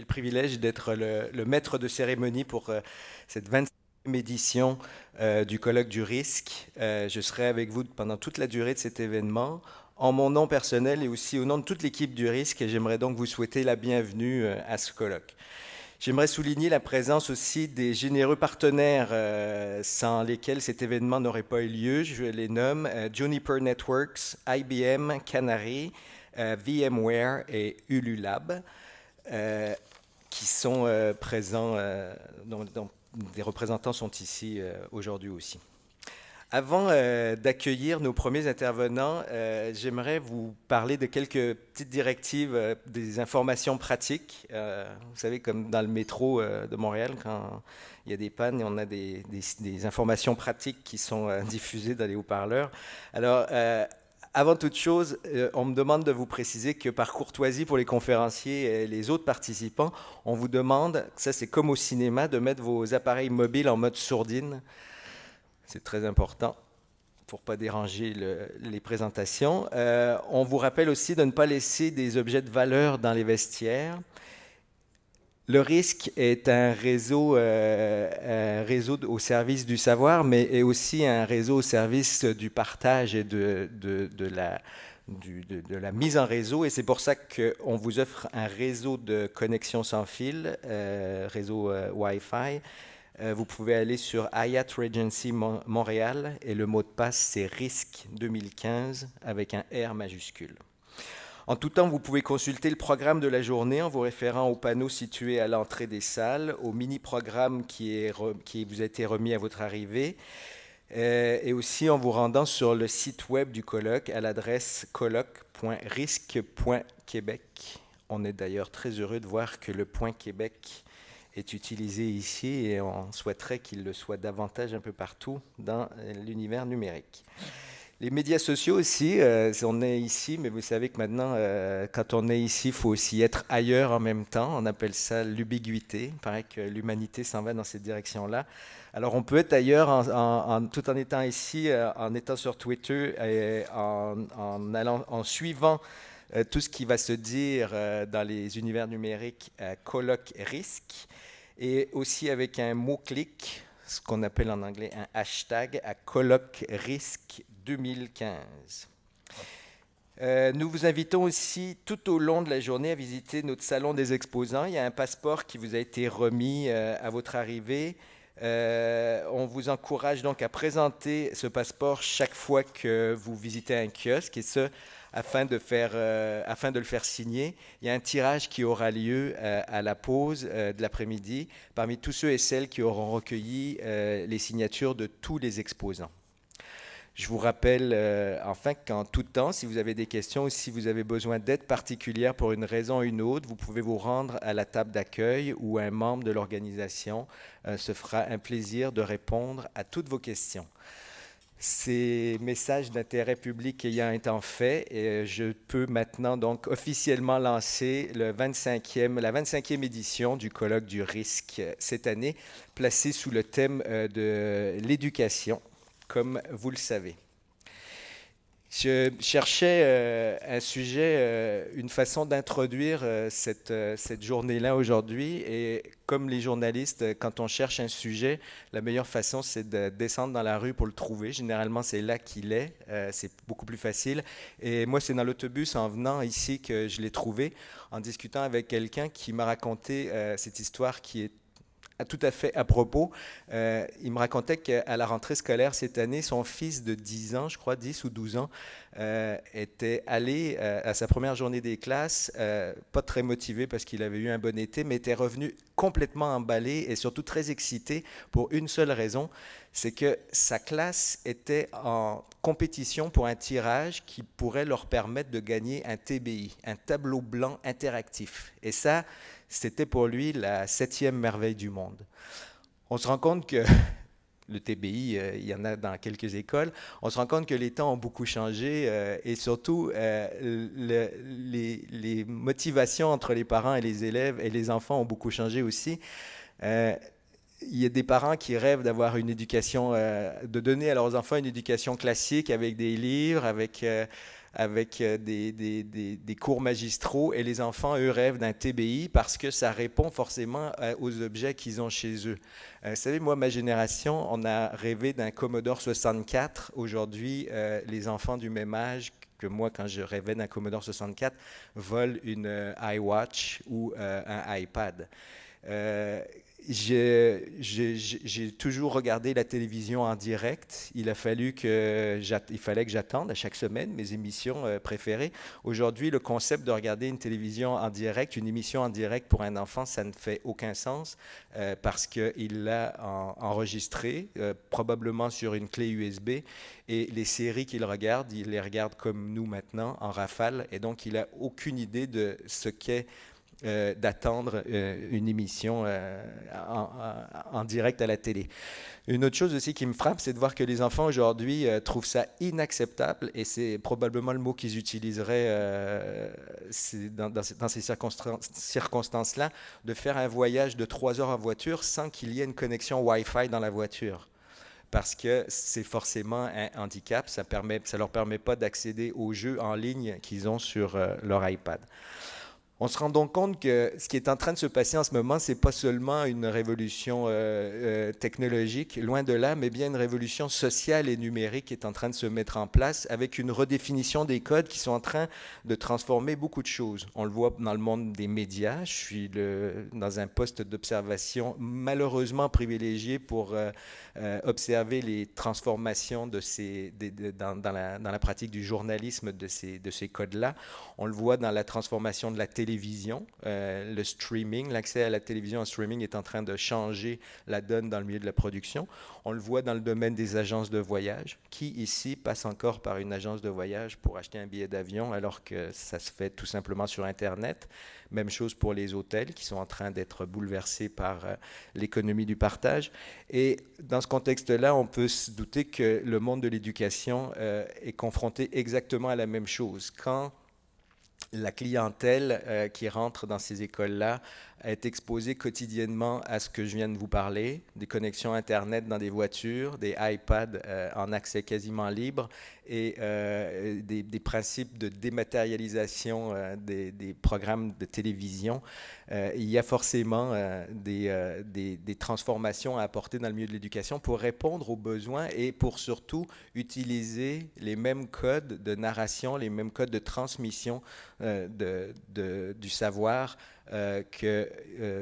le privilège d'être le maître de cérémonie pour cette 25e édition du colloque du risque. Je serai avec vous pendant toute la durée de cet événement. En mon nom personnel et aussi au nom de toute l'équipe du risque, et j'aimerais donc vous souhaiter la bienvenue à ce colloque. J'aimerais souligner la présence aussi des généreux partenaires sans lesquels cet événement n'aurait pas eu lieu. Je les nomme Juniper Networks, IBM, Canary, VMware et Ululab, qui sont présents, dont des représentants sont ici aujourd'hui aussi. Avant d'accueillir nos premiers intervenants, j'aimerais vous parler de quelques petites directives, des informations pratiques. Vous savez, comme dans le métro de Montréal, quand il y a des pannes, on a des informations pratiques qui sont diffusées dans les haut-parleurs. Alors, avant toute chose, on me demande de vous préciser que par courtoisie pour les conférenciers et les autres participants, on vous demande, ça c'est comme au cinéma, de mettre vos appareils mobiles en mode sourdine. C'est très important pour ne pas déranger les présentations. On vous rappelle aussi de ne pas laisser des objets de valeur dans les vestiaires. Le risque est un réseau au service du savoir, mais est aussi un réseau au service du partage et de la mise en réseau. Et c'est pour ça qu'on vous offre un réseau de connexion sans fil, réseau Wi-Fi. Vous pouvez aller sur Hyatt Regency Montréal et le mot de passe c'est RISC 2015 avec un R majuscule. En tout temps, vous pouvez consulter le programme de la journée en vous référant au panneau situé à l'entrée des salles, au mini-programme qui vous a été remis à votre arrivée, et aussi en vous rendant sur le site web du colloque à l'adresse colloque.risque.québec. On est d'ailleurs très heureux de voir que le point Québec est utilisé ici et on souhaiterait qu'il le soit davantage un peu partout dans l'univers numérique. Les médias sociaux aussi, on est ici, mais vous savez que maintenant, quand on est ici, il faut aussi être ailleurs en même temps. On appelle ça l'ubiguïté. Il paraît que l'humanité s'en va dans cette direction-là. Alors on peut être ailleurs tout en étant ici, en étant sur Twitter et en suivant tout ce qui va se dire dans les univers numériques colloque risque, et aussi avec un mot-clic, ce qu'on appelle en anglais un hashtag à colloque risque 2015. Nous vous invitons aussi tout au long de la journée à visiter notre salon des exposants. Il y a un passeport qui vous a été remis à votre arrivée. On vous encourage donc à présenter ce passeport chaque fois que vous visitez un kiosque, et ce, afin de le faire signer. Il y a un tirage qui aura lieu à la pause de l'après-midi parmi tous ceux et celles qui auront recueilli les signatures de tous les exposants. Je vous rappelle enfin qu'en tout temps, si vous avez des questions ou si vous avez besoin d'aide particulière pour une raison ou une autre, vous pouvez vous rendre à la table d'accueil ou un membre de l'organisation se fera un plaisir de répondre à toutes vos questions. Ces messages d'intérêt public ayant été faits, je peux maintenant donc officiellement lancer la 25e édition du colloque du risque cette année, placée sous le thème de l'éducation, comme vous le savez. Je cherchais un sujet, une façon d'introduire cette journée-là aujourd'hui, et comme les journalistes, quand on cherche un sujet, la meilleure façon, c'est de descendre dans la rue pour le trouver. Généralement, c'est là qu'il est, c'est beaucoup plus facile. Et moi, c'est dans l'autobus, en venant ici, que je l'ai trouvé, en discutant avec quelqu'un qui m'a raconté cette histoire qui est tout à fait à propos. Il me racontait qu'à la rentrée scolaire cette année, son fils de 10 ans, je crois, 10 ou 12 ans, était allé à sa première journée des classes, pas très motivé parce qu'il avait eu un bon été, mais était revenu complètement emballé et surtout très excité pour une seule raison, c'est que sa classe était en compétition pour un tirage qui pourrait leur permettre de gagner un TBI, un tableau blanc interactif. Et ça, c'était pour lui la 7e merveille du monde. On se rend compte que le TBI, il y en a dans quelques écoles. On se rend compte que les temps ont beaucoup changé et surtout les motivations entre les parents et les élèves et les enfants ont beaucoup changé aussi. il y a des parents qui rêvent d'avoir une éducation, de donner à leurs enfants une éducation classique avec des livres, avec des cours magistraux, et les enfants, eux, rêvent d'un TBI parce que ça répond forcément aux objets qu'ils ont chez eux. Vous savez, moi, ma génération, on a rêvé d'un Commodore 64. Aujourd'hui, les enfants du même âge que moi, quand je rêvais d'un Commodore 64, volent une iWatch ou un iPad. Euh, j'ai toujours regardé la télévision en direct. Il fallait que j'attende à chaque semaine mes émissions préférées. Aujourd'hui, le concept de regarder une télévision en direct, une émission en direct pour un enfant, ça ne fait aucun sens parce qu'il l'a enregistré, probablement sur une clé USB, et les séries qu'il regarde, il les regarde comme nous maintenant, en rafale, et donc il n'a aucune idée de ce qu'est d'attendre une émission en direct à la télé. Une autre chose aussi qui me frappe, c'est de voir que les enfants aujourd'hui trouvent ça inacceptable, et c'est probablement le mot qu'ils utiliseraient dans ces circonstances-là, de faire un voyage de 3 heures en voiture sans qu'il y ait une connexion Wi-Fi dans la voiture. Parce que c'est forcément un handicap, ça leur permet pas d'accéder aux jeux en ligne qu'ils ont sur leur iPad. On se rend donc compte que ce qui est en train de se passer en ce moment, ce n'est pas seulement une révolution technologique, loin de là, mais bien une révolution sociale et numérique qui est en train de se mettre en place avec une redéfinition des codes qui sont en train de transformer beaucoup de choses. On le voit dans le monde des médias. Je suis dans un poste d'observation malheureusement privilégié pour observer les transformations dans la pratique du journalisme de ces codes-là. On le voit dans la transformation de la télévision, le streaming, l'accès à la télévision en streaming est en train de changer la donne dans le milieu de la production. On le voit dans le domaine des agences de voyage. Qui ici passe encore par une agence de voyage pour acheter un billet d'avion alors que ça se fait tout simplement sur Internet? Même chose pour les hôtels qui sont en train d'être bouleversés par l'économie du partage. Et dans ce contexte-là, on peut se douter que le monde de l'éducation est confronté exactement à la même chose. Quand la clientèle qui rentre dans ces écoles-là est exposée quotidiennement à ce que je viens de vous parler, des connexions Internet dans des voitures, des iPads en accès quasiment libre, et des principes de dématérialisation des programmes de télévision. Il y a forcément des transformations à apporter dans le milieu de l'éducation pour répondre aux besoins et pour surtout utiliser les mêmes codes de narration, les mêmes codes de transmission du savoir que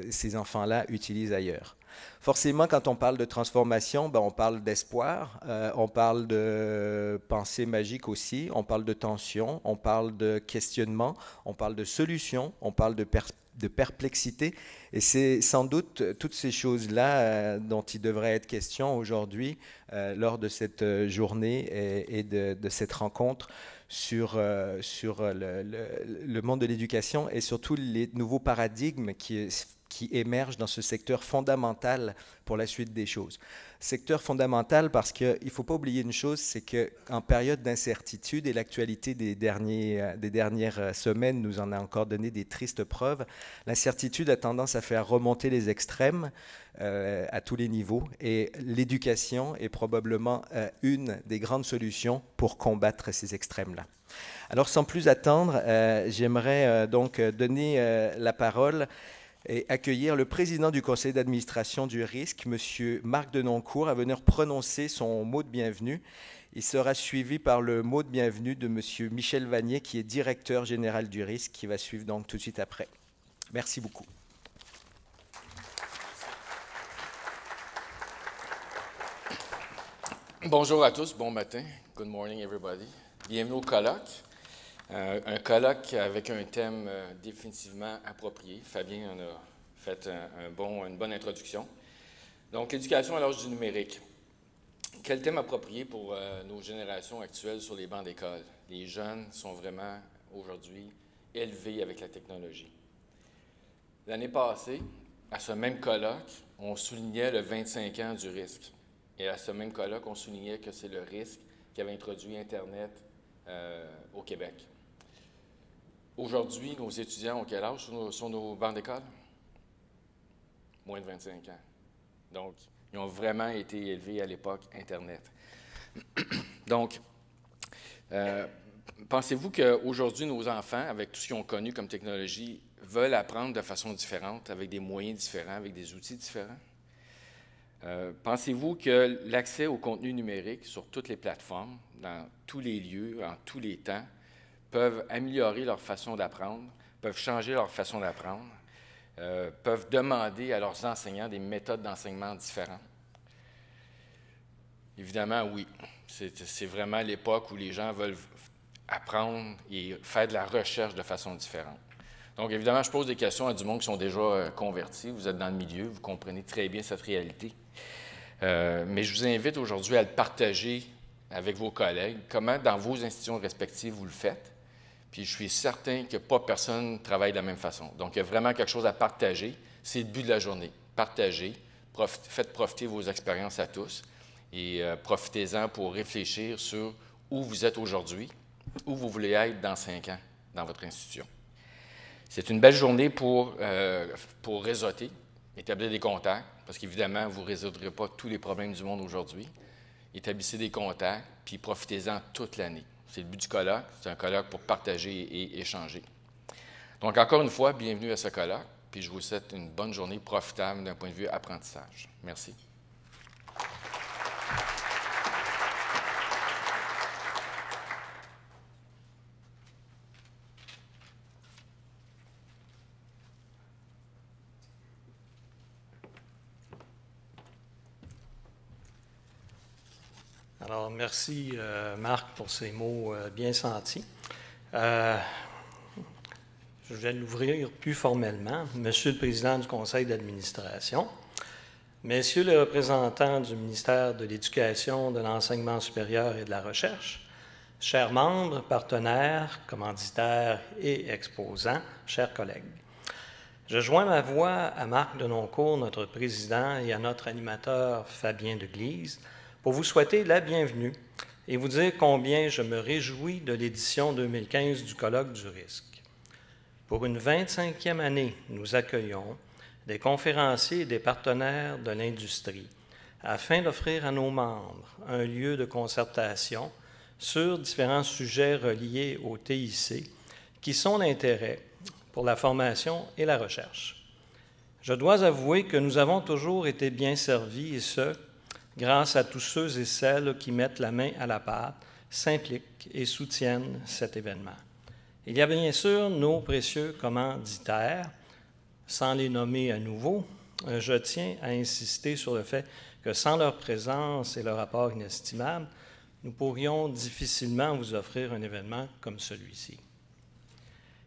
ces enfants-là utilisent ailleurs. Forcément, quand on parle de transformation, on parle d'espoir, on parle de pensée magique aussi, on parle de tension, on parle de questionnement, on parle de solution, on parle de perplexité. Et c'est sans doute toutes ces choses-là dont il devrait être question aujourd'hui lors de cette journée et de cette rencontre sur le monde de l'éducation et surtout les nouveaux paradigmes qui émergent dans ce secteur fondamental pour la suite des choses. Secteur fondamental parce qu'il ne faut pas oublier une chose, c'est qu'en période d'incertitude, et l'actualité des dernières semaines nous en a encore donné des tristes preuves, l'incertitude a tendance à faire remonter les extrêmes à tous les niveaux, et l'éducation est probablement une des grandes solutions pour combattre ces extrêmes-là. Alors sans plus attendre, j'aimerais donc donner la parole et accueillir le président du conseil d'administration du RISC, M. Marc Denoncourt, à venir prononcer son mot de bienvenue. Il sera suivi par le mot de bienvenue de M. Michel Vanier, qui est directeur général du RISC, qui va suivre donc tout de suite après. Merci beaucoup. Bonjour à tous, bon matin. Good morning, everybody. Bienvenue au colloque. Un colloque avec un thème définitivement approprié. Fabien en a fait une bonne introduction. Donc, l'éducation à l'âge du numérique. Quel thème approprié pour nos générations actuelles sur les bancs d'école? Les jeunes sont vraiment, aujourd'hui, élevés avec la technologie. L'année passée, à ce même colloque, on soulignait le 25 ans du risque. Et à ce même colloque, on soulignait que c'est le risque qui avait introduit Internet au Québec. Aujourd'hui, nos étudiants ont quel âge sur nos bancs d'école? Moins de 25 ans. Donc, ils ont vraiment été élevés à l'époque Internet. Donc, pensez-vous qu'aujourd'hui, nos enfants, avec tout ce qu'ils ont connu comme technologie, veulent apprendre de façon différente, avec des moyens différents, avec des outils différents? Pensez-vous que l'accès au contenu numérique sur toutes les plateformes, dans tous les lieux, en tous les temps, peuvent améliorer leur façon d'apprendre, peuvent changer leur façon d'apprendre, peuvent demander à leurs enseignants des méthodes d'enseignement différentes? Évidemment, oui. C'est vraiment l'époque où les gens veulent apprendre et faire de la recherche de façon différente. Donc, évidemment, je pose des questions à du monde qui sont déjà convertis. Vous êtes dans le milieu, vous comprenez très bien cette réalité. Mais je vous invite aujourd'hui à le partager avec vos collègues, comment dans vos institutions respectives vous le faites. Puis je suis certain que pas personne travaille de la même façon. Donc, il y a vraiment quelque chose à partager. C'est le but de la journée. Partagez, faites profiter vos expériences à tous et profitez-en pour réfléchir sur où vous êtes aujourd'hui, où vous voulez être dans 5 ans dans votre institution. C'est une belle journée pour réseauter, établir des contacts, parce qu'évidemment, vous ne résoudrez pas tous les problèmes du monde aujourd'hui. Établissez des contacts, puis profitez-en toute l'année. C'est le but du colloque, c'est un colloque pour partager et échanger. Donc, encore une fois, bienvenue à ce colloque, puis je vous souhaite une bonne journée profitable d'un point de vue apprentissage. Merci. Alors, merci Marc pour ces mots bien sentis. Je vais l'ouvrir plus formellement. Monsieur le Président du Conseil d'administration, Messieurs les représentants du ministère de l'Éducation, de l'Enseignement supérieur et de la Recherche, chers membres, partenaires, commanditaires et exposants, chers collègues, je joins ma voix à Marc Denoncourt, notre président, et à notre animateur Fabien Deglise, pour vous souhaiter la bienvenue et vous dire combien je me réjouis de l'édition 2015 du Colloque du risque. Pour une 25e année, nous accueillons des conférenciers et des partenaires de l'industrie afin d'offrir à nos membres un lieu de concertation sur différents sujets reliés au TIC qui sont d'intérêt pour la formation et la recherche. Je dois avouer que nous avons toujours été bien servis, et ce, grâce à tous ceux et celles qui mettent la main à la pâte, s'impliquent et soutiennent cet événement. Il y a bien sûr nos précieux commanditaires. Sans les nommer à nouveau, je tiens à insister sur le fait que sans leur présence et leur apport inestimable, nous pourrions difficilement vous offrir un événement comme celui-ci.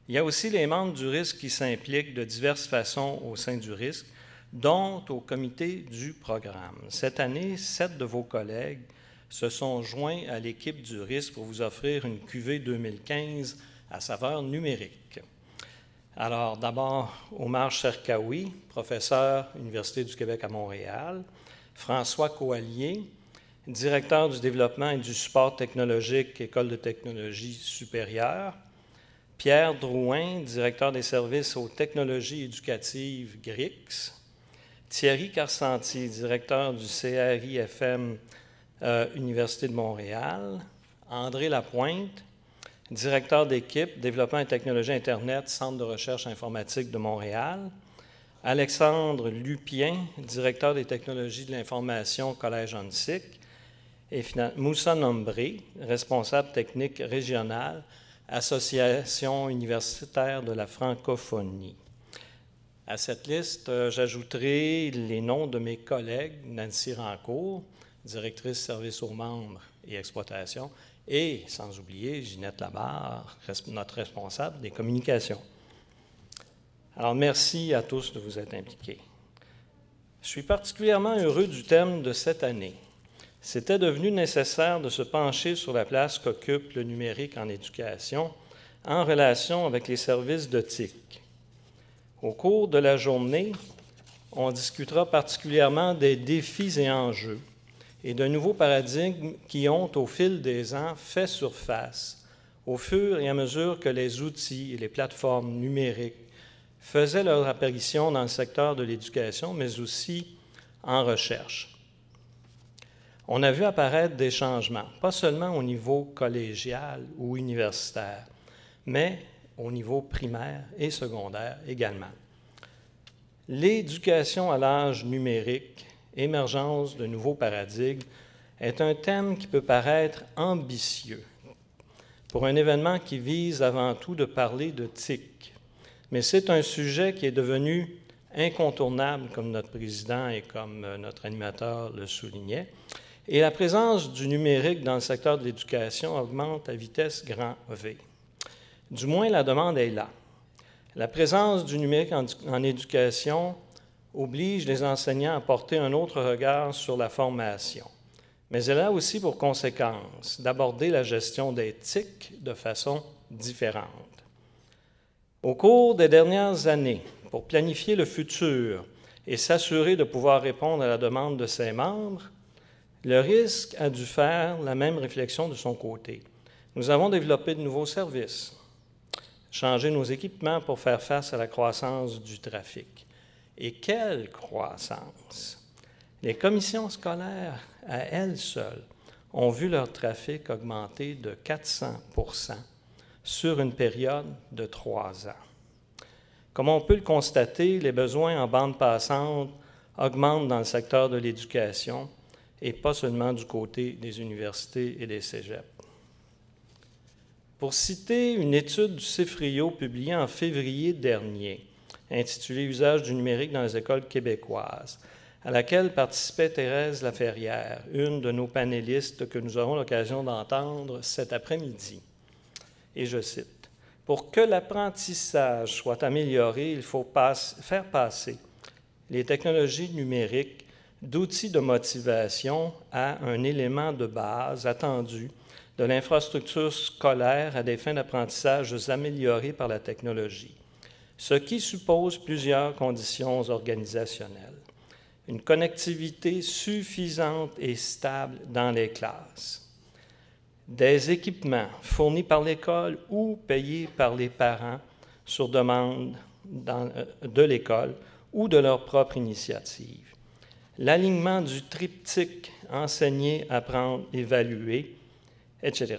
Il y a aussi les membres du risque qui s'impliquent de diverses façons au sein du risque, dont au comité du programme. Cette année, 7 de vos collègues se sont joints à l'équipe du risque pour vous offrir une cuvée 2015 à saveur numérique. Alors, d'abord, Omar Cherkaoui, professeur Université du Québec à Montréal, François Coallier, directeur du développement et du support technologique, École de technologie supérieure, Pierre Drouin, directeur des services aux technologies éducatives GRIX, Thierry Carcentier, directeur du CRI-FM Université de Montréal, André Lapointe, directeur d'équipe, développement et technologie Internet, Centre de recherche informatique de Montréal, Alexandre Lupien, directeur des technologies de l'information, Collège ONSIC, et Moussa Nombré, responsable technique régional, Association universitaire de la francophonie. À cette liste, j'ajouterai les noms de mes collègues, Nancy Rancourt, directrice service aux membres et exploitation, et, sans oublier, Ginette Labarre, notre responsable des communications. Alors, merci à tous de vous être impliqués. Je suis particulièrement heureux du thème de cette année. C'était devenu nécessaire de se pencher sur la place qu'occupe le numérique en éducation en relation avec les services de TIC. Au cours de la journée, on discutera particulièrement des défis et enjeux et de nouveaux paradigmes qui ont, au fil des ans, fait surface au fur et à mesure que les outils et les plateformes numériques faisaient leur apparition dans le secteur de l'éducation, mais aussi en recherche. On a vu apparaître des changements, pas seulement au niveau collégial ou universitaire, mais au niveau primaire et secondaire également. L'éducation à l'âge numérique, émergence de nouveaux paradigmes, est un thème qui peut paraître ambitieux pour un événement qui vise avant tout de parler de TIC. Mais c'est un sujet qui est devenu incontournable, comme notre président et comme notre animateur le soulignait, et la présence du numérique dans le secteur de l'éducation augmente à vitesse grand V. Du moins, la demande est là. La présence du numérique en éducation oblige les enseignants à porter un autre regard sur la formation. Mais elle a aussi pour conséquence d'aborder la gestion des TIC de façon différente. Au cours des dernières années, pour planifier le futur et s'assurer de pouvoir répondre à la demande de ses membres, le risque a dû faire la même réflexion de son côté. Nous avons développé de nouveaux services, changé nos équipements pour faire face à la croissance du trafic. Et quelle croissance! Les commissions scolaires, à elles seules, ont vu leur trafic augmenter de 400% sur une période de 3 ans. Comme on peut le constater, les besoins en bande passante augmentent dans le secteur de l'éducation et pas seulement du côté des universités et des cégeps. Pour citer une étude du CIFRIO publiée en février dernier, intitulée « Usage du numérique dans les écoles québécoises », à laquelle participait Thérèse Laferrière, une de nos panélistes que nous aurons l'occasion d'entendre cet après-midi. Et je cite, « Pour que l'apprentissage soit amélioré, il faut faire passer les technologies numériques d'outils de motivation à un élément de base attendu de l'infrastructure scolaire à des fins d'apprentissage améliorées par la technologie, ce qui suppose plusieurs conditions organisationnelles. Une connectivité suffisante et stable dans les classes, des équipements fournis par l'école ou payés par les parents sur demande de l'école ou de leur propre initiative, l'alignement du triptyque enseigner, apprendre, évaluer, etc.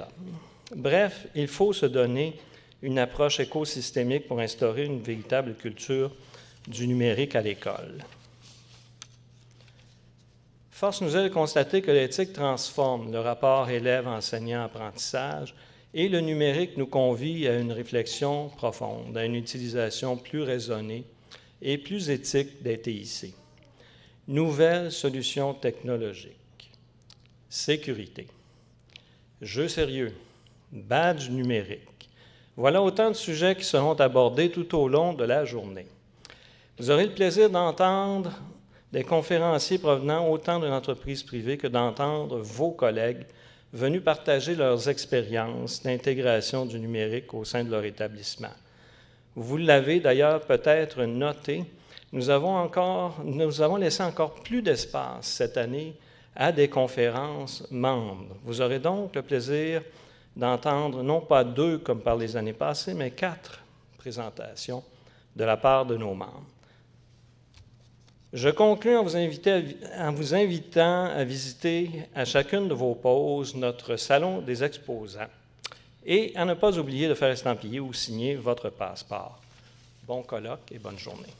Bref, il faut se donner une approche écosystémique pour instaurer une véritable culture du numérique à l'école. Force nous est de constater que l'éthique transforme le rapport élève-enseignant-apprentissage et le numérique nous convie à une réflexion profonde, à une utilisation plus raisonnée et plus éthique des TIC. Nouvelles solutions technologiques, sécurité, jeux sérieux, badge numérique. Voilà autant de sujets qui seront abordés tout au long de la journée. Vous aurez le plaisir d'entendre des conférenciers provenant autant de l'entreprise privée que d'entendre vos collègues venus partager leurs expériences d'intégration du numérique au sein de leur établissement. Vous l'avez d'ailleurs peut-être noté, nous avons laissé encore plus d'espace cette année à des conférences membres. Vous aurez donc le plaisir d'entendre non pas 2 comme par les années passées, mais 4 présentations de la part de nos membres. Je conclus en vous invitant à visiter à chacune de vos pauses notre salon des exposants et à ne pas oublier de faire estampiller ou signer votre passeport. Bon colloque et bonne journée.